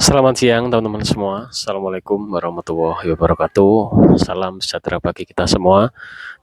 Selamat siang teman-teman semua. Assalamualaikum warahmatullahi wabarakatuh. Salam sejahtera bagi kita semua.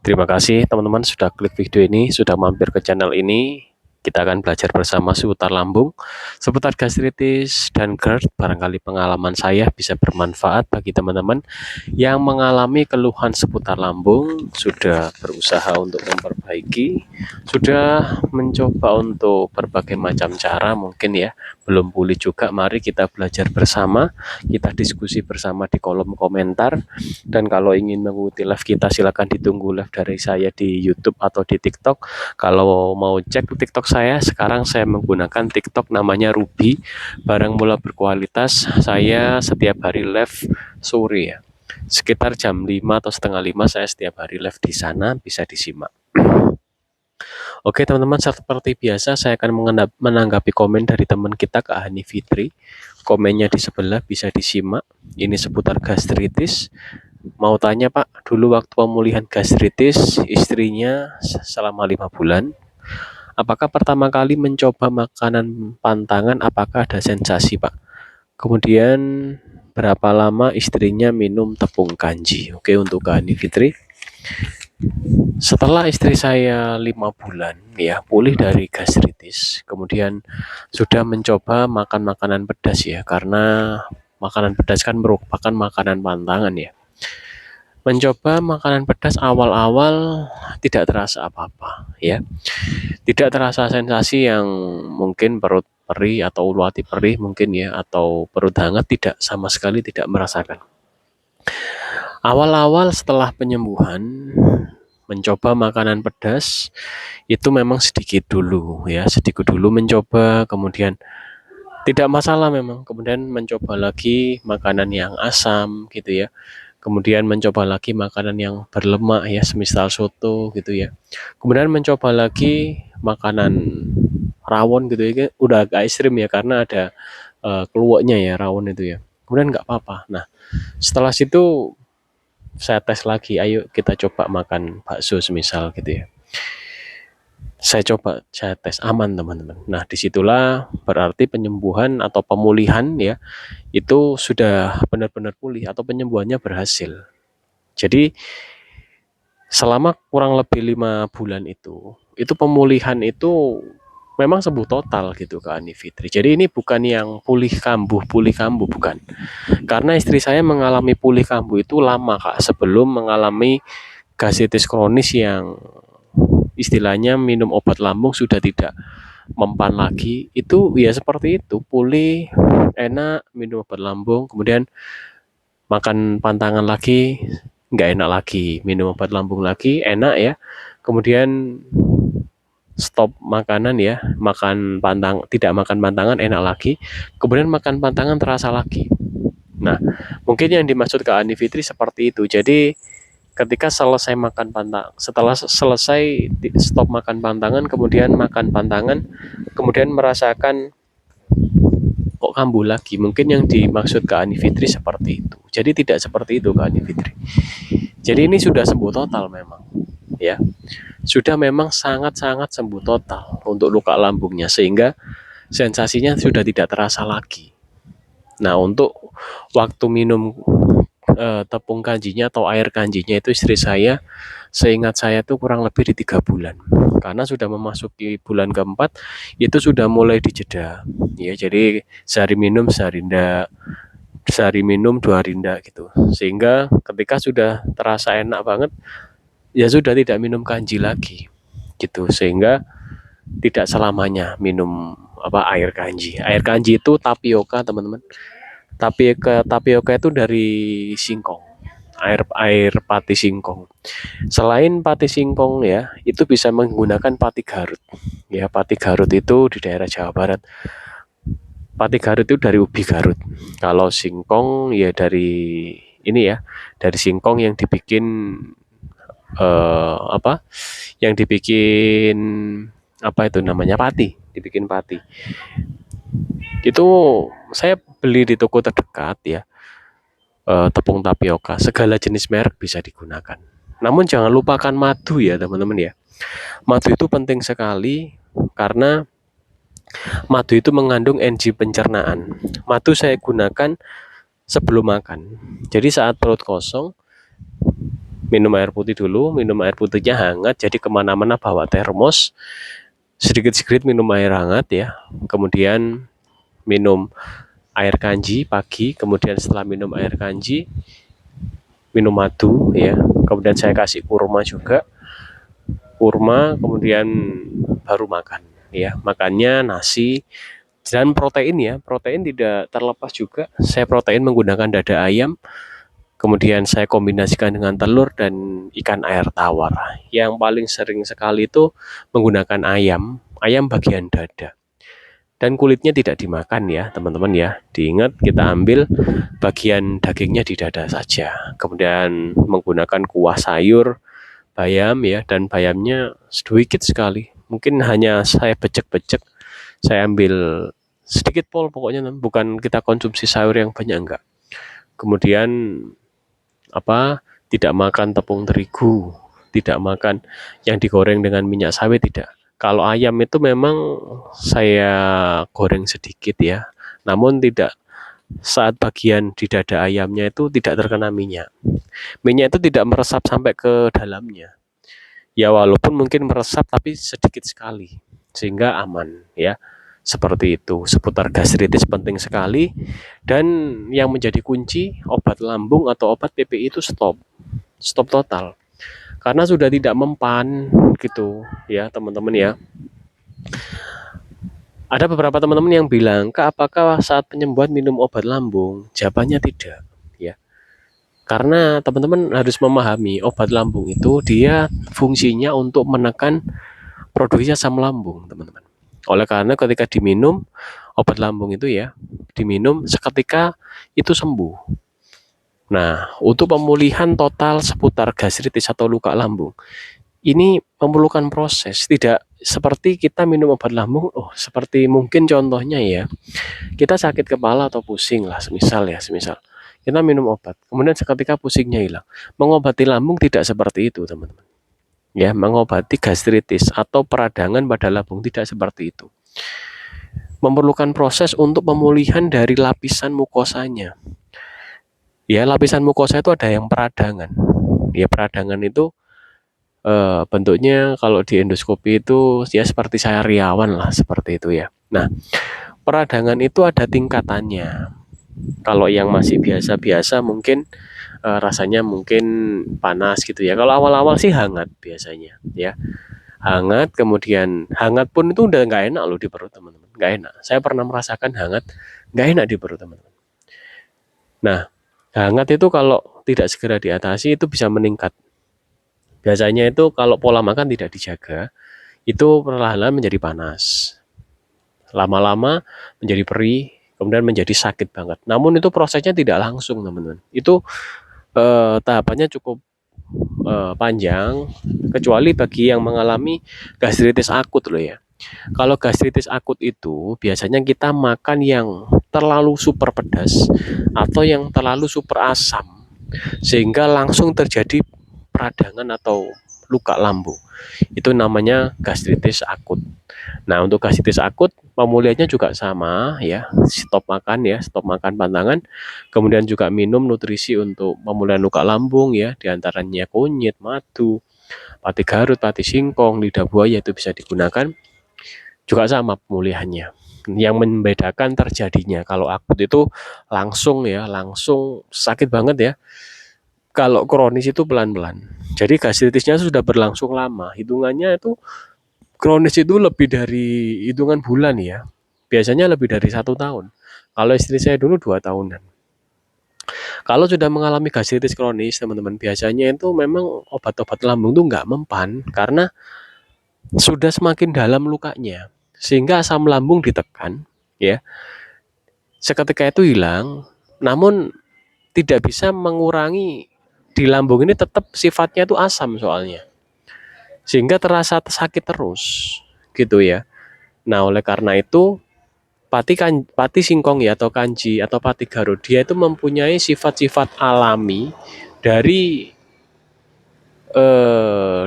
Terima kasih teman-teman sudah klik video ini, sudah mampir ke channel ini. Kita akan belajar bersama seputar lambung, seputar gastritis dan GERD. Barangkali pengalaman saya bisa bermanfaat bagi teman-teman yang mengalami keluhan seputar lambung, sudah berusaha untuk memperbaiki, sudah mencoba untuk berbagai macam cara mungkin ya, belum pulih juga. Mari kita belajar bersama, kita diskusi bersama di kolom komentar. Dan kalau ingin mengikuti live kita, silakan ditunggu live dari saya di YouTube atau di TikTok. Kalau mau cek TikTok saya, sekarang saya menggunakan TikTok namanya Ruby, barang mula berkualitas. Saya setiap hari live sore ya, sekitar jam 5 atau setengah 5 saya setiap hari live di sana, bisa disimak. Oke teman-teman, seperti biasa saya akan menanggapi komen dari teman kita Kak Hani Fitri. Komennya di sebelah bisa disimak. Ini seputar gastritis. Mau tanya Pak, dulu waktu pemulihan gastritis istrinya selama 5 bulan, apakah pertama kali mencoba makanan pantangan, apakah ada sensasi Pak? Kemudian berapa lama istrinya minum tepung kanji? Oke, untuk Kak Hani Fitri. Setelah istri saya 5 bulan ya pulih dari gastritis, kemudian sudah mencoba makan makanan pedas ya, karena makanan pedas kan merupakan makanan pantangan ya. Mencoba makanan pedas awal-awal tidak terasa apa-apa ya, tidak terasa sensasi yang mungkin perut perih atau ulu hati perih mungkin ya, atau perut hangat, tidak, sama sekali tidak merasakan. Awal-awal setelah penyembuhan mencoba makanan pedas itu memang sedikit dulu ya, sedikit dulu mencoba, kemudian tidak masalah memang, kemudian mencoba lagi makanan yang asam gitu ya, kemudian mencoba lagi makanan yang berlemak ya, semisal soto gitu ya, kemudian mencoba lagi makanan rawon gitu ya, udah agak ekstrim ya karena ada keluaknya ya rawon itu ya, kemudian nggak apa-apa. Nah setelah situ saya tes lagi, ayo kita coba makan bakso semisal gitu ya, saya tes aman teman-teman. Nah disitulah berarti penyembuhan atau pemulihan ya, itu sudah benar-benar pulih atau penyembuhannya berhasil. Jadi selama kurang lebih 5 bulan itu pemulihan itu memang sembuh total gitu Kak Ani Fitri. Jadi ini bukan yang pulih kambuh bukan. Karena istri saya mengalami pulih kambuh itu lama Kak, sebelum mengalami gastritis kronis yang istilahnya minum obat lambung sudah tidak mempan lagi. Itu ya seperti itu, pulih, enak, minum obat lambung, kemudian makan pantangan lagi, nggak enak lagi, minum obat lambung lagi, enak ya, kemudian stop makanan ya, makan pantang, tidak makan pantangan, enak lagi, kemudian makan pantangan terasa lagi. Nah mungkin yang dimaksud Kak Ani Fitri seperti itu. Jadi ketika selesai makan pantang, setelah selesai stop makan pantangan, kemudian makan pantangan, kemudian merasakan kok kambuh lagi, mungkin yang dimaksud Kak Ani Fitri seperti itu. Jadi tidak seperti itu Kak Ani Fitri. Jadi ini sudah sembuh total memang ya, sudah memang sangat-sangat sembuh total untuk luka lambungnya, sehingga sensasinya sudah tidak terasa lagi. Nah untuk waktu minum tepung kanjinya atau air kanjinya itu istri saya, seingat saya tuh kurang lebih di 3 bulan, karena sudah memasuki bulan keempat itu sudah mulai dijeda ya. Jadi sehari minum sehari enggak, sehari minum 2 hari enggak gitu, sehingga ketika sudah terasa enak banget ya sudah tidak minum kanji lagi gitu, sehingga tidak selamanya minum air kanji. Air kanji itu tapioka teman-teman, tapioka itu dari singkong, air pati singkong. Selain pati singkong ya, itu bisa menggunakan pati Garut. Ya, pati Garut itu di daerah Jawa Barat. Pati Garut itu dari ubi Garut. Kalau singkong ya dari ini ya, dari singkong yang dibikin apa? Yang dibikin apa itu namanya, pati, dibikin pati. Itu saya beli di toko terdekat ya, tepung tapioka, segala jenis merek bisa digunakan. Namun jangan lupakan madu ya teman-teman ya. Madu itu penting sekali karena Madu itu mengandung enzim pencernaan. Madu saya gunakan sebelum makan. Jadi saat perut kosong, minum air putih dulu, minum air putihnya hangat, jadi kemana-mana bawa termos, sedikit-sedikit minum air hangat ya. Kemudian minum air kanji pagi, kemudian setelah minum air kanji, minum madu ya. Kemudian saya kasih kurma juga, kurma, kemudian baru makan ya. Makannya nasi dan protein ya. Protein tidak terlepas juga. Saya protein menggunakan dada ayam, kemudian saya kombinasikan dengan telur dan ikan air tawar. Yang paling sering sekali itu menggunakan ayam, ayam bagian dada. Dan kulitnya tidak dimakan ya, teman-teman ya. Diingat kita ambil bagian dagingnya di dada saja. Kemudian menggunakan kuah sayur, bayam ya, dan bayamnya sedikit sekali. Mungkin hanya saya becek-becek, saya ambil sedikit pol pokoknya, bukan kita konsumsi sayur yang banyak enggak. Kemudian tidak makan tepung terigu, tidak makan yang digoreng dengan minyak sawit, tidak. Kalau ayam itu memang saya goreng sedikit ya, namun tidak saat bagian di dada ayamnya itu tidak terkena minyak. Minyak itu tidak meresap sampai ke dalamnya. Ya walaupun mungkin meresap tapi sedikit sekali sehingga aman ya. Seperti itu. Seputar gastritis penting sekali, dan yang menjadi kunci obat lambung atau obat PPI itu stop. Stop total. Karena sudah tidak mempan gitu ya, teman-teman ya. Ada beberapa teman-teman yang bilang, "Kak, apakah saat penyembuhan minum obat lambung?" Jawabannya tidak, ya. Karena teman-teman harus memahami obat lambung itu dia fungsinya untuk menekan produksi asam lambung, teman-teman. Oleh karena ketika diminum obat lambung itu ya, diminum seketika itu sembuh. Nah, untuk pemulihan total seputar gastritis atau luka lambung, ini memerlukan proses, tidak seperti kita minum obat lambung, seperti mungkin contohnya ya, kita sakit kepala atau pusing lah, semisal kita minum obat, kemudian seketika pusingnya hilang. Mengobati lambung tidak seperti itu, teman-teman. Ya, mengobati gastritis atau peradangan pada lambung tidak seperti itu. Memerlukan proses untuk pemulihan dari lapisan mukosanya. Ya, lapisan mukosa itu ada yang peradangan. Ya, peradangan itu bentuknya kalau di endoskopi itu ya seperti sariawan lah, seperti itu ya. Nah, peradangan itu ada tingkatannya. Kalau yang masih biasa-biasa mungkin rasanya mungkin panas gitu ya. Kalau awal-awal sih hangat biasanya ya. Hangat, kemudian hangat pun itu udah nggak enak loh di perut, teman-teman. Nggak enak. Saya pernah merasakan hangat, nggak enak di perut, teman-teman. Nah, hangat itu kalau tidak segera diatasi itu bisa meningkat. Biasanya itu kalau pola makan tidak dijaga, itu perlahan-lahan menjadi panas. Lama-lama menjadi perih, kemudian menjadi sakit banget. Namun itu prosesnya tidak langsung, teman-teman. Itu tahapannya cukup panjang, kecuali bagi yang mengalami gastritis akut loh ya. Kalau gastritis akut itu biasanya kita makan yang terlalu super pedas atau yang terlalu super asam, sehingga langsung terjadi peradangan atau luka lambung. Itu namanya gastritis akut. Nah, untuk gastritis akut pemulihannya juga sama ya, stop makan pantangan, kemudian juga minum nutrisi untuk pemulihan luka lambung ya, diantaranya kunyit, madu, pati garut, pati singkong, lidah buaya itu bisa digunakan, juga sama pemulihannya. Yang membedakan terjadinya kalau akut itu langsung ya, langsung sakit banget ya. Kalau kronis itu pelan-pelan. Jadi gastritisnya sudah berlangsung lama, hitungannya itu kronis itu lebih dari hitungan bulan ya. Biasanya lebih dari 1 tahun. Kalau istri saya dulu 2 tahunan. Kalau sudah mengalami gastritis kronis, teman-teman, biasanya itu memang obat-obat lambung itu nggak mempan karena sudah semakin dalam lukanya. Sehingga asam lambung ditekan, ya. Seketika itu hilang, namun tidak bisa mengurangi di lambung ini tetap sifatnya itu asam soalnya. Sehingga terasa sakit terus, gitu ya. Nah, oleh karena itu pati singkong ya atau kanji atau pati garut dia itu mempunyai sifat-sifat alami dari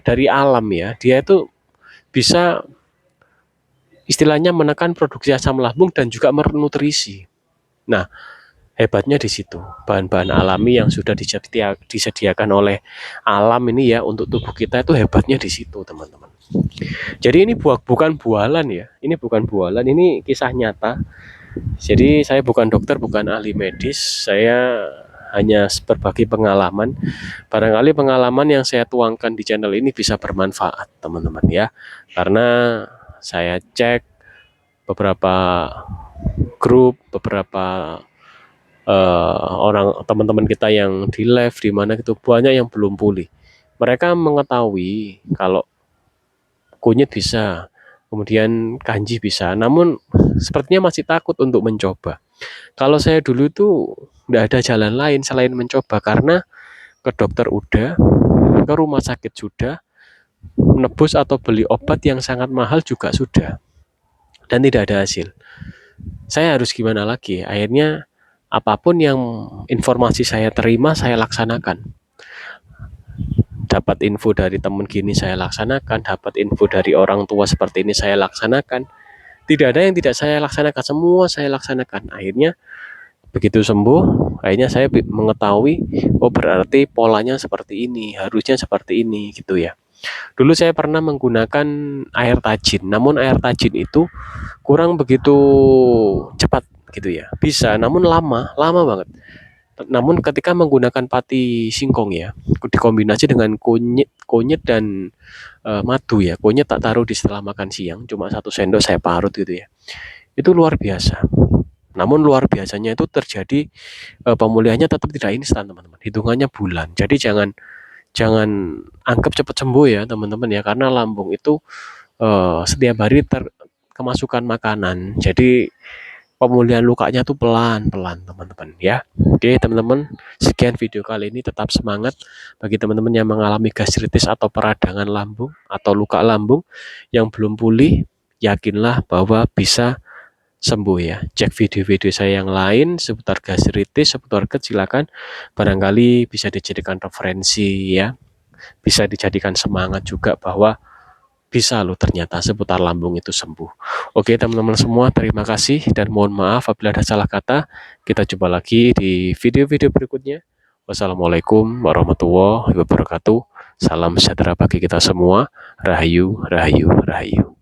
dari alam ya. Dia itu bisa istilahnya menekan produksi asam lambung dan juga menutrisi. Nah, hebatnya di situ. Bahan-bahan alami yang sudah disediakan oleh alam ini ya untuk tubuh kita itu hebatnya di situ, teman-teman. Jadi ini bukan bualan ya. Ini bukan bualan, ini kisah nyata. Jadi saya bukan dokter, bukan ahli medis. Saya hanya berbagi pengalaman. Barangkali pengalaman yang saya tuangkan di channel ini bisa bermanfaat, teman-teman ya. Karena saya cek beberapa grup, beberapa orang teman-teman kita yang di live di mana itu banyak yang belum pulih. Mereka mengetahui kalau kunyit bisa, kemudian kanji bisa, namun sepertinya masih takut untuk mencoba. Kalau saya dulu tuh nggak ada jalan lain selain mencoba karena ke dokter udah, ke rumah sakit sudah, menebus atau beli obat yang sangat mahal juga sudah, dan tidak ada hasil. Saya harus gimana lagi? Akhirnya apapun yang informasi saya terima saya laksanakan. Dapat info dari teman gini saya laksanakan, dapat info dari orang tua seperti ini saya laksanakan. Tidak ada yang tidak saya laksanakan, semua saya laksanakan. Akhirnya begitu sembuh, akhirnya saya mengetahui, oh berarti polanya seperti ini, harusnya seperti ini gitu ya. Dulu saya pernah menggunakan air tajin, namun air tajin itu kurang begitu cepat gitu ya. Bisa, namun lama banget. Namun ketika menggunakan pati singkong ya, dikombinasi dengan kunyit dan madu ya. Kunyit tak taruh di setelah makan siang, cuma 1 sendok saya parut gitu ya. Itu luar biasa. Namun luar biasanya itu terjadi pemulihannya tetap tidak instan, teman-teman. Hitungannya bulan. Jadi jangan jangan anggap cepat sembuh ya, teman-teman ya, karena lambung itu setiap hari kemasukan makanan. Jadi pemulihan lukanya tuh pelan-pelan, teman-teman ya. Oke, teman-teman, sekian video kali ini. Tetap semangat bagi teman-teman yang mengalami gastritis atau peradangan lambung atau luka lambung yang belum pulih. Yakinlah bahwa bisa sembuh ya. Cek video-video saya yang lain seputar gastritis, seputar GERD, silakan. Barangkali bisa dijadikan referensi ya. Bisa dijadikan semangat juga bahwa bisa loh ternyata seputar lambung itu sembuh. Oke teman-teman semua, terima kasih dan mohon maaf apabila ada salah kata. Kita jumpa lagi di video-video berikutnya. Wassalamualaikum warahmatullahi wabarakatuh. Salam sejahtera bagi kita semua. Rahayu, rahayu, rahayu.